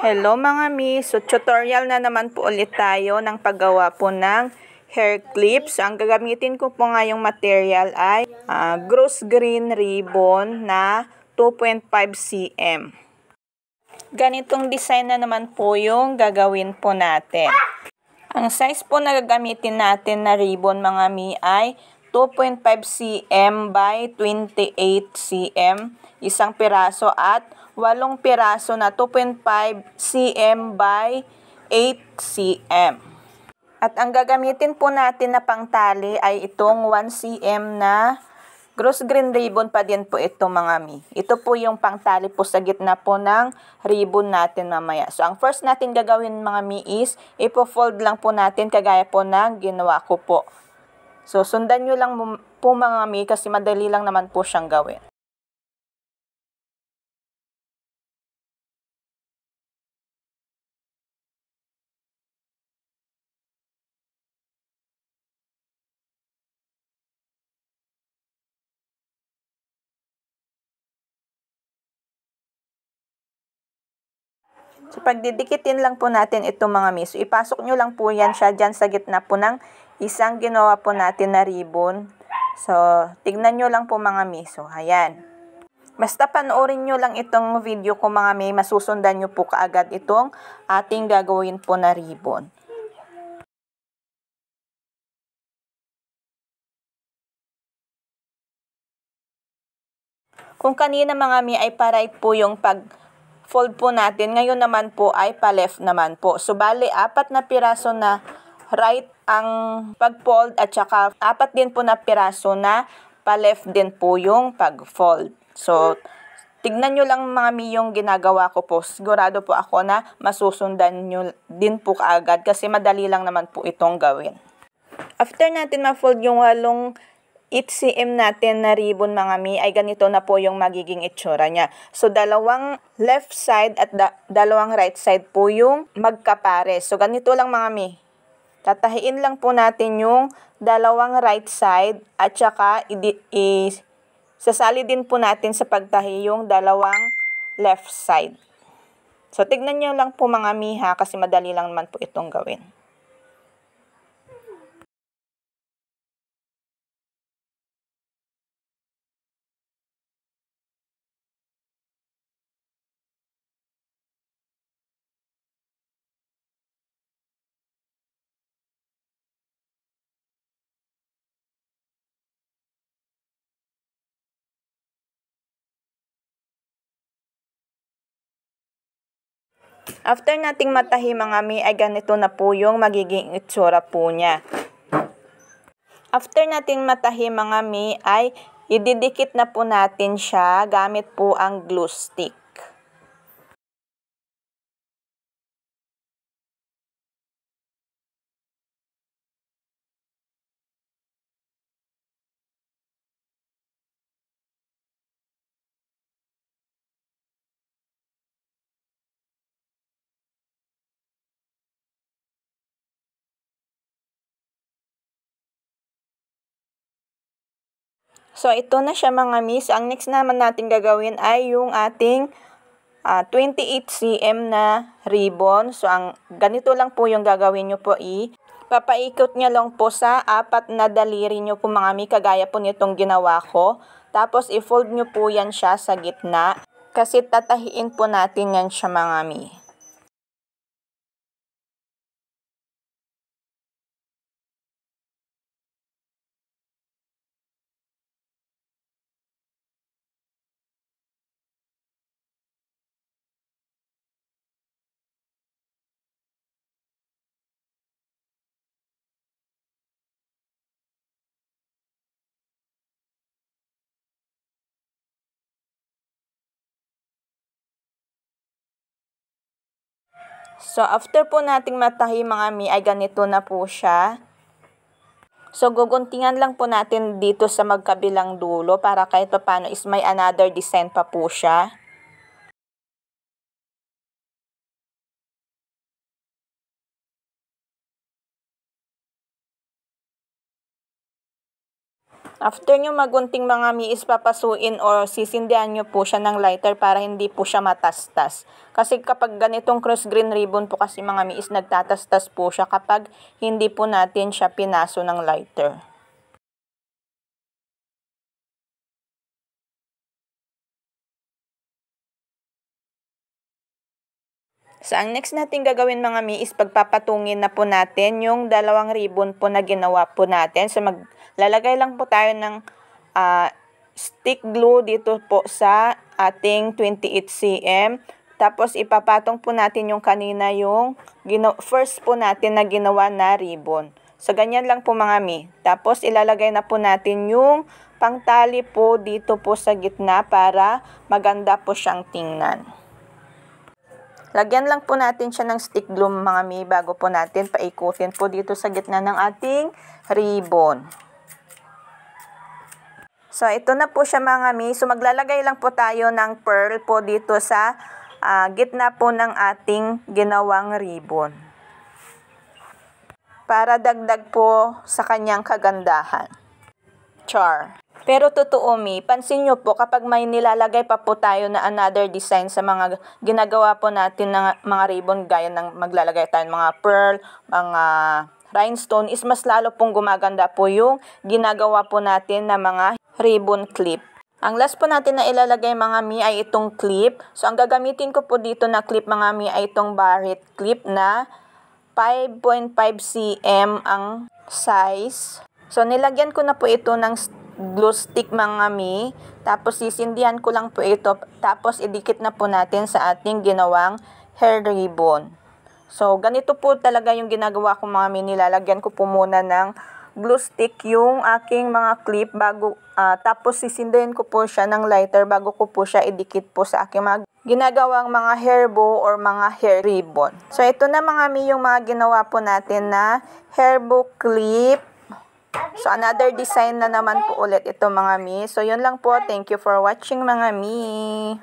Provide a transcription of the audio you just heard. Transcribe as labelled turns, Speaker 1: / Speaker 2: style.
Speaker 1: Hello mga mi, so tutorial na naman po ulit tayo ng paggawa po ng hair clips. So, ang gagamitin ko po ngayong material ay gross green ribbon na 2.5 cm. Ganitong design na naman po yung gagawin po natin. Ang size po na gagamitin natin na ribbon mga mi ay 2.5 cm by 28 cm, isang piraso at 8 piraso na 2.5 cm by 8 cm. At ang gagamitin po natin na pangtali ay itong 1 cm na gross green ribbon pa din po ito mga mi. Ito po yung pangtali po sa gitna po ng ribbon natin mamaya. So ang first natin gagawin mga mi is ipo-fold lang po natin kagaya po ng ginawa ko po. So sundan nyo lang po mga mi kasi madali lang naman po siyang gawin. So, pagdidikitin lang po natin ito mga mi. So, ipasok nyo lang po yan siya dyan sa gitna po ng isang ginawa po natin na ribbon. So, tignan nyo lang po mga mi. So, ayan. Basta panoorin nyo lang itong video ko mga mi. Masusundan nyo po kaagad itong ating gagawin po na ribbon. Kung kanina mga mi ay pa-right po yung pag-fold po natin, ngayon naman po ay pa-left naman po. So, bali, 4 na piraso na right ang pag-fold at saka 4 din po na piraso na pa-left din po yung pag-fold. So, tignan nyo lang mga mi yung ginagawa ko po. Sigurado po ako na masusundan nyo din po kaagad kasi madali lang naman po itong gawin. After natin ma-fold yung 8 cm natin na ribbon mga mi, ay ganito na po yung magiging itsura niya. So, dalawang left side at dalawang right side po yung magkapare. So, ganito lang mga mi. Tatahiin lang po natin yung dalawang right side at saka sasali din po natin sa pagtahi yung dalawang left side. So, tignan nyo lang po mga mi ha, kasi madali lang naman po itong gawin. After nating matahi mga mi, ay ganito na po yung magiging itsura po niya. After nating matahi mga mi, ay ididikit na po natin siya gamit po ang glue stick. So, ito na siya mga miss. Ang next naman natin gagawin ay yung ating 28 cm na ribbon. So, ganito lang po yung gagawin nyo po papaikot nyo lang po sa 4 na daliri nyo po mga mi, kagaya po nitong ginawa ko. Tapos, i-fold nyo po yan siya sa gitna. Kasi tatahiin po natin yan siya mga mi. So, after po nating matahi mga mi, ay ganito na po siya. So, guguntingan lang po natin dito sa magkabilang dulo para kahit paano is may another design pa po siya. After nyo magunting mga mi, is papasuin or sisindihan nyo po siya ng lighter para hindi po siya matastas. Kasi kapag ganitong cross green ribbon po kasi mga mi, is nagtatastas po siya kapag hindi po natin siya pinaso ng lighter. So, ang next natin gagawin mga mi is pagpapatungin na po natin yung dalawang ribbon po na ginawa po natin. So, maglalagay lang po tayo ng stick glue dito po sa ating 28 cm. Tapos, ipapatong po natin yung kanina yung first po natin na ginawa na ribbon. So, ganyan lang po mga mi. Tapos, ilalagay na po natin yung pangtali po dito po sa gitna para maganda po siyang tingnan. Lagyan lang po natin siya ng stick glue mga mi bago po natin paikutin po dito sa gitna ng ating ribbon. So, ito na po siya mga mi. So, maglalagay lang po tayo ng pearl po dito sa gitna po ng ating ginawang ribbon. Para dagdag po sa kanyang kagandahan. Char. Pero totoo mi, pansin nyo po kapag may nilalagay pa po tayo na another design sa mga ginagawa po natin ng mga ribbon gaya ng maglalagay tayo ng mga pearl, mga rhinestone, is mas lalo pong gumaganda po yung ginagawa po natin na mga ribbon clip. Ang last po natin na ilalagay mga mi ay itong clip. So ang gagamitin ko po dito na clip mga mi ay itong Barrett clip na 5.5 cm ang size. So nilagyan ko na po ito ng glue stick mga mi, tapos sisindihan ko lang po ito, tapos idikit na po natin sa ating ginawang hair ribbon. So ganito po talaga yung ginagawa ko mga mi, nilalagyan ko po muna ng glue stick yung aking mga clip bago, tapos sisindihan ko po siya ng lighter bago ko po siya idikit po sa aking mga ginagawang mga hair bow or mga hair ribbon. So ito na mga mi yung mga ginawa po natin na hair bow clip. So, another design na naman po ulit ito mga mi. So, yun lang po. Thank you for watching mga mi.